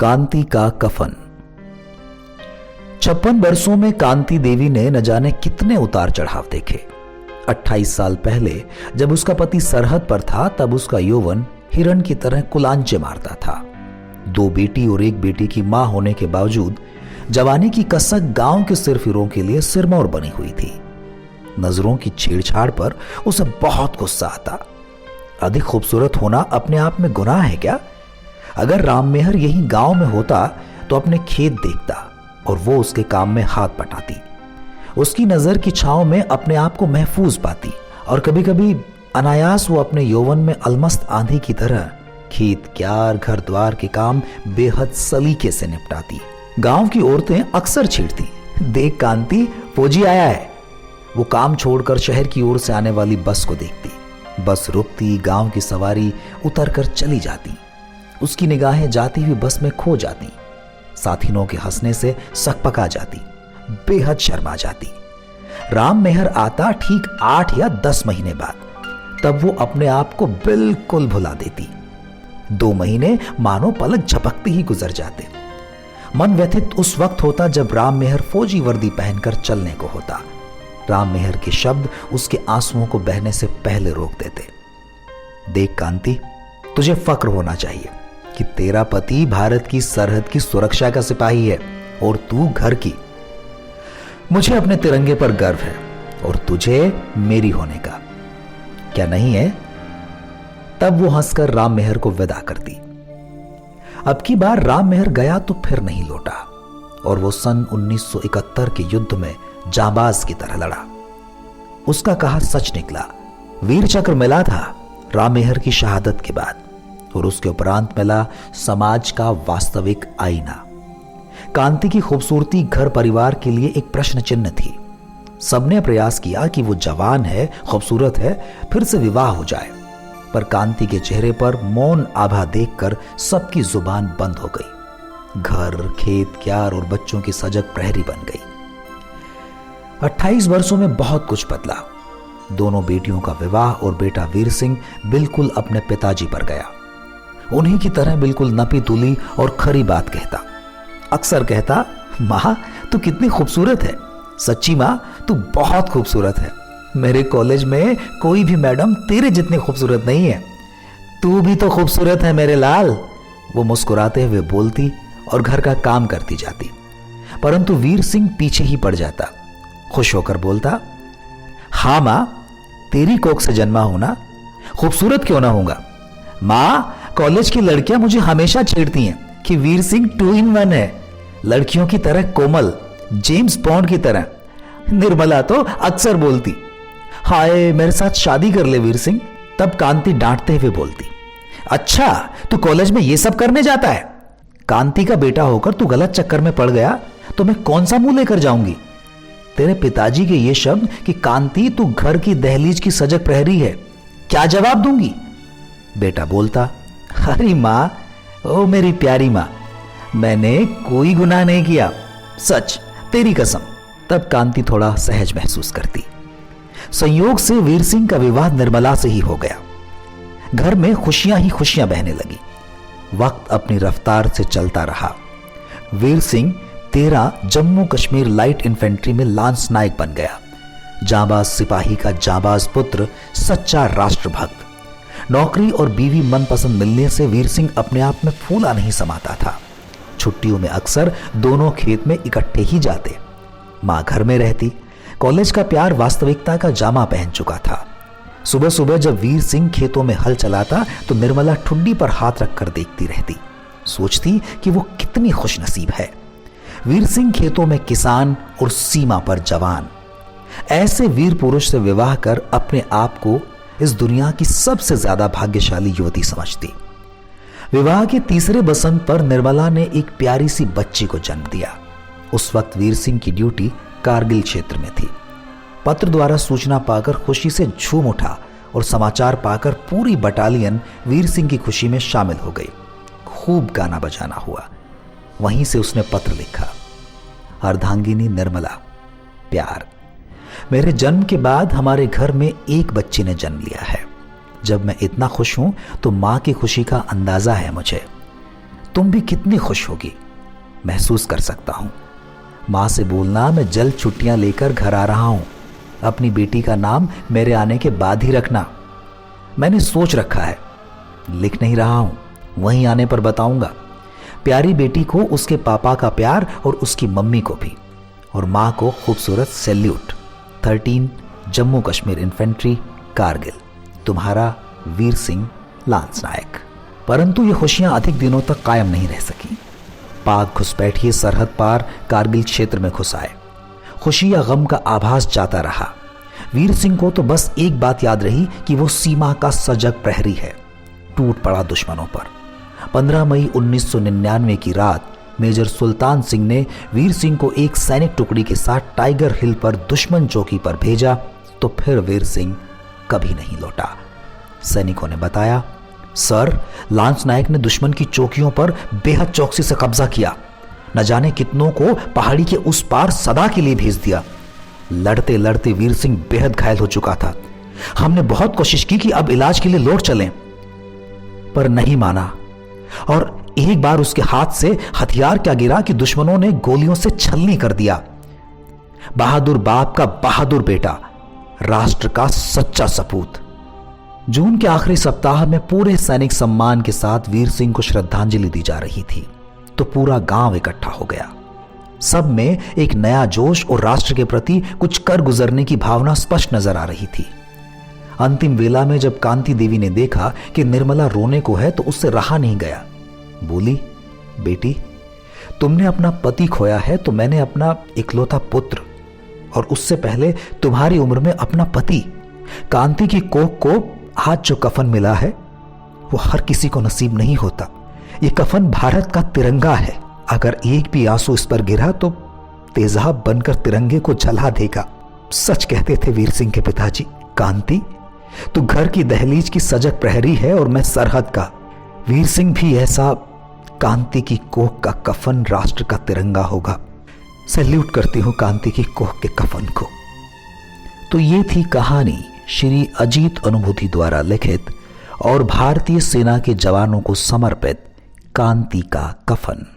कांति का कफन। 56 वर्षों में कांति देवी ने न जाने कितने उतार चढ़ाव देखे। 28 साल पहले जब उसका पति सरहद पर था तब उसका यौवन हिरण की तरह कुलांचे मारता था। 2 बेटी और 1 बेटी की मां होने के बावजूद जवानी की कसक गांव के सिरफिरों के लिए सिरमौर बनी हुई थी। नजरों की छेड़छाड़ पर उसे बहुत गुस्सा आता। अधिक खूबसूरत होना अपने आप में गुनाह है क्या? अगर राम मेहर यही गांव में होता तो अपने खेत देखता और वो उसके काम में हाथ बटाती। उसकी नजर की छांव में अपने आप को महफूज पाती और कभी कभी अनायास वो अपने यौवन में अलमस्त आंधी की तरह खेत क्यार घर द्वार के काम बेहद सलीके से निपटाती। गांव की औरतें अक्सर छेड़ती, देख कांति, फौजी आया है। वो काम छोड़कर शहर की ओर से आने वाली बस को देखती। बस रुकती, गांव की सवारी उतरकर चली जाती। उसकी निगाहें जाती हुई बस में खो जाती। साथिनों के हंसने से सकपका जाती, बेहद शर्मा जाती। राम मेहर आता ठीक 8 या 10 महीने बाद, तब वो अपने आप को बिल्कुल भुला देती। 2 महीने मानो पलक झपकते ही गुजर जाते। मन व्यथित उस वक्त होता जब राम मेहर फौजी वर्दी पहनकर चलने को होता। राम मेहर के शब्द उसके आंसुओं को बहने से पहले रोक देते। देख कांति, तुझे फक्र होना चाहिए कि तेरा पति भारत की सरहद की सुरक्षा का सिपाही है और तू घर की। मुझे अपने तिरंगे पर गर्व है और तुझे मेरी होने का। क्या नहीं है? तब वो हंसकर राम मेहर को विदा करती। अब की बार राम मेहर गया तो फिर नहीं लौटा और वो सन 1971 के युद्ध में जांबाज की तरह लड़ा। उसका कहा सच निकला। वीर चक्र मिला था राम मेहर की शहादत के बाद और उसके उपरांत मिला समाज का वास्तविक आईना। कांति की खूबसूरती घर परिवार के लिए एक प्रश्न चिन्ह थी। सबने प्रयास किया कि वो जवान है, खूबसूरत है, फिर से विवाह हो जाए, पर कांति के चेहरे पर मौन आभा देखकर सबकी जुबान बंद हो गई। घर, खेत, क्यार और बच्चों की सजग प्रहरी बन गई। 28 वर्षों में बहुत कुछ बदला। दोनों बेटियों का विवाह और बेटा वीर सिंह बिल्कुल अपने पिताजी पर गया। उन्हीं की तरह बिल्कुल नपी तुली और खरी बात कहता। अक्सर कहता, मां तू कितनी खूबसूरत है। सच्ची मां, तू बहुत खूबसूरत है। मेरे कॉलेज में कोई भी मैडम तेरे जितनी खूबसूरत नहीं है। तू भी तो खूबसूरत है मेरे लाल। वो मुस्कुराते हुए बोलती और घर का काम करती जाती, परंतु वीर सिंह पीछे ही पड़ जाता। खुश होकर बोलता, हां मां, तेरी कोख से जन्मा हूं ना, खूबसूरत क्यों ना होगा। मां, कॉलेज की लड़कियां मुझे हमेशा छेड़ती हैं कि वीर सिंह 2 in 1 है। लड़कियों की तरह कोमल, जेम्स बॉन्ड की तरह। निर्मला तो अक्सर बोलती, हाय मेरे साथ शादी कर ले वीर सिंह। तब कांति डांटते हुए बोलती, अच्छा तू कॉलेज में ये सब करने जाता है। कांति का बेटा होकर तू गलत चक्कर में पड़ गया तो मैं कौन सा मुंह लेकर जाऊंगी। तेरे पिताजी के ये शब्द कि कांति तू घर की दहलीज की सजग प्रहरी है, क्या जवाब दूंगी। बेटा बोलता, अरे मां, ओ मेरी प्यारी मां, मैंने कोई गुनाह नहीं किया, सच तेरी कसम। तब कांति थोड़ा सहज महसूस करती। संयोग से वीर सिंह का विवाह निर्मला से ही हो गया। घर में खुशियां ही खुशियां बहने लगी। वक्त अपनी रफ्तार से चलता रहा। वीर सिंह 13 जम्मू कश्मीर लाइट इन्फेंट्री में लांस नायक बन गया। जांबाज सिपाही का जांबाज पुत्र, सच्चा राष्ट्रभक्त। नौकरी और बीवी मनपसंद मिलने से वीर सिंह अपने आप में फूला नहीं समाता था। छुट्टियों में अक्सर दोनों खेत में इकट्ठे ही जाते। मां घर में रहती। कॉलेज का प्यार वास्तविकता का जामा पहन चुका था। सुबह सुबह जब वीर सिंह खेतों में हल चलाता तो निर्मला ठुड्डी पर हाथ रखकर देखती रहती। सोचती कि वो कितनी खुशनसीब है। वीर सिंह खेतों में किसान और सीमा पर जवान। ऐसे वीर पुरुष से विवाह कर अपने आप को इस दुनिया की सबसे ज्यादा भाग्यशाली युवती समझती। विवाह के तीसरे बसंत पर निर्मला ने एक प्यारी सी बच्ची को जन्म दिया। उस वक्त वीर सिंह की ड्यूटी कारगिल क्षेत्र में थी। पत्र द्वारा सूचना पाकर खुशी से झूम उठा और समाचार पाकर पूरी बटालियन वीर सिंह की खुशी में शामिल हो गई। खूब गाना बजाना हुआ। वहीं से उसने पत्र लिखा, अर्धांगिनी निर्मला, प्यार। मेरे जन्म के बाद हमारे घर में एक बच्चे ने जन्म लिया है। जब मैं इतना खुश हूं तो मां की खुशी का अंदाजा है मुझे। तुम भी कितनी खुश होगी महसूस कर सकता हूं। मां से बोलना मैं जल्द छुट्टियां लेकर घर आ रहा हूं। अपनी बेटी का नाम मेरे आने के बाद ही रखना। मैंने सोच रखा है, लिख नहीं रहा हूं, वहीं आने पर बताऊंगा। प्यारी बेटी को उसके पापा का प्यार और उसकी मम्मी को भी, और मां को खूबसूरत सैल्यूट। 13 जम्मू कश्मीर इन्फेंट्री, कारगिल। तुम्हारा वीर सिंह लांस नायक। परंतु ये खुशियां अधिक दिनों तक कायम नहीं रह सकी। पाक घुसपैठिए सरहद पार कारगिल क्षेत्र में घुस आए। खुशी या गम का आभास जाता रहा। वीर सिंह को तो बस एक बात याद रही कि वो सीमा का सजग प्रहरी है। टूट पड़ा दुश्मनों पर। 15 मई 1999 की रात मेजर सुल्तान सिंह ने वीर सिंह को एक सैनिक टुकड़ी के साथ टाइगर हिल पर दुश्मन चौकी पर भेजा, तो फिर वीर सिंह कभी नहीं लौटा। सैनिकों ने बताया, सर, लांस नायक ने दुश्मन की चौकियों पर बेहद चौकसी से कब्जा किया। न जाने कितनों को पहाड़ी के उस पार सदा के लिए भेज दिया। लड़ते लड़ते वीर सिंह बेहद घायल हो चुका था। हमने बहुत कोशिश की कि अब इलाज के लिए लौट चलें, पर नहीं माना। और एक बार उसके हाथ से हथियार क्या गिरा कि दुश्मनों ने गोलियों से छलनी कर दिया। बहादुर बाप का बहादुर बेटा, राष्ट्र का सच्चा सपूत। जून के आखिरी सप्ताह में पूरे सैनिक सम्मान के साथ वीर सिंह को श्रद्धांजलि दी जा रही थी, तो पूरा गांव इकट्ठा हो गया। सब में एक नया जोश और राष्ट्र के प्रति कुछ कर गुजरने की भावना स्पष्ट नजर आ रही थी। अंतिम वेला में जब कांति देवी ने देखा कि निर्मला रोने को है, तो उससे रहा नहीं गया। बोली, बेटी, तुमने अपना पति खोया है, तो मैंने अपना इकलौता पुत्र, और उससे पहले तुम्हारी उम्र में अपना पति। कांति की कोख को आज जो कफन मिला है, वो हर किसी को नसीब नहीं होता। ये कफन भारत का तिरंगा है। अगर एक भी आंसू इस पर गिरा तो तेजाब बनकर तिरंगे को जला देगा। सच कहते थे वीर सिंह के पिताजी। कांति, तू घर की दहलीज की सजग प्रहरी है और मैं सरहद का। वीर सिंह भी ऐसा कांति की कोख का कफन राष्ट्र का तिरंगा होगा। सैल्यूट करती हूं कांति की कोख के कफन को। तो ये थी कहानी श्री अजीत अनुभूति द्वारा लिखित और भारतीय सेना के जवानों को समर्पित कांति का कफन।